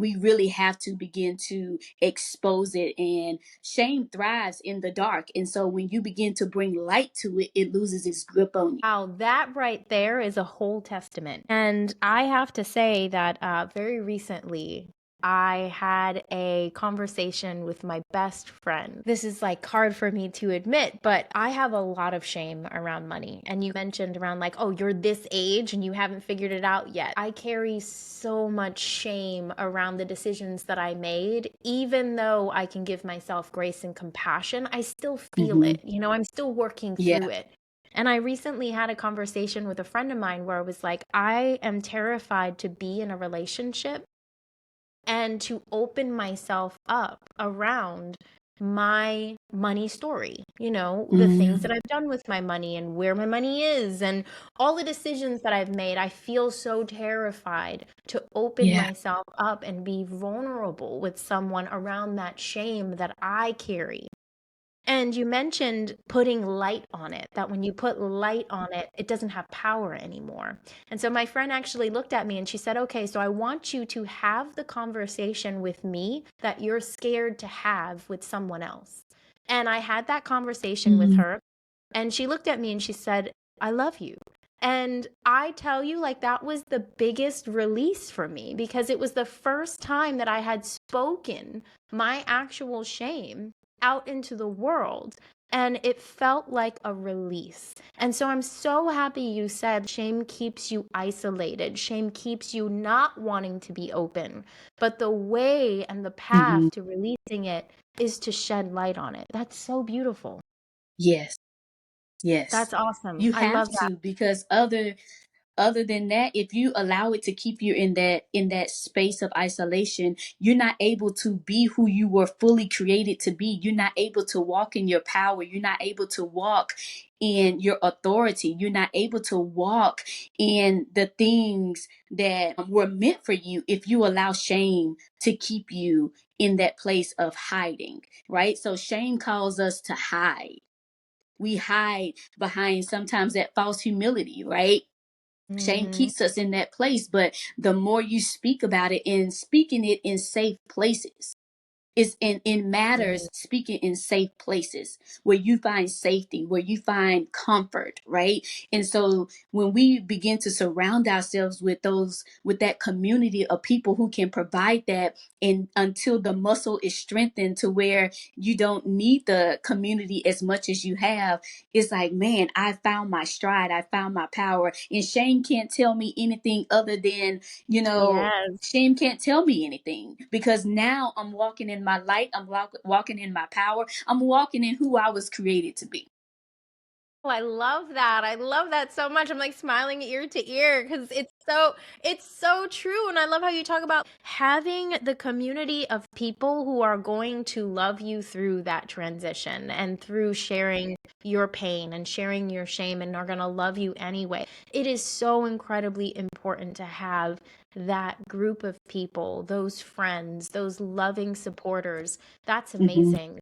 we really have to begin to expose it. And shame thrives in the dark. And so when you begin to bring light to it, it loses its grip on you. Wow, that right there is a whole testament. And I have to say that very recently, I had a conversation with my best friend. This is like hard for me to admit, but I have a lot of shame around money. And you mentioned around like, oh, you're this age and you haven't figured it out yet. I carry so much shame around the decisions that I made. Even though I can give myself grace and compassion, I still feel Hmm. it. I'm still working Yeah. through it. And I recently had a conversation with a friend of mine where I was like, I am terrified to be in a relationship and to open myself up around my money story, the things that Hmm. I've done with my money and where my money is and all the decisions that I've made. I feel so terrified to open Yeah. myself up and be vulnerable with someone around that shame that I carry. And you mentioned putting light on it, that when you put light on it, it doesn't have power anymore. And so my friend actually looked at me and she said, okay, so I want you to have the conversation with me that you're scared to have with someone else. And I had that conversation with Hmm. her and she looked at me and she said, I love you. And I tell you, like, that was the biggest release for me because it was the first time that I had spoken my actual shame out into the world. And it felt like a release. And so I'm so happy you said shame keeps you isolated. Shame keeps you not wanting to be open. But the way and the Hmm. path to releasing it is to shed light on it. That's so beautiful. Yes. Yes. That's awesome. You I have love that. to, because other than that, if you allow it to keep you in that space of isolation, you're not able to be who you were fully created to be. You're not able to walk in your power. You're not able to walk in your authority. You're not able to walk in the things that were meant for you if you allow shame to keep you in that place of hiding, right? So shame calls us to hide. We hide behind sometimes that false humility, right? Shame Mhm. keeps us in that place, but the more you speak about it and speaking it in safe places, it's in matters, speaking in safe places where you find safety, where you find comfort, right? And so when we begin to surround ourselves with that community of people who can provide that, and until the muscle is strengthened to where you don't need the community as much as you have, it's like, man, I found my stride, I found my power, and shame can't tell me anything other than, you know, Yes. shame can't tell me anything, because now I'm walking in my light. I'm walking in my power. I'm walking in who I was created to be. Oh, I love that. I love that so much. I'm like smiling ear to ear because it's so true. And I love how you talk about having the community of people who are going to love you through that transition and through sharing your pain and sharing your shame and are going to love you anyway. It is so incredibly important to have that group of people, those friends, those loving supporters. That's Hmm. amazing.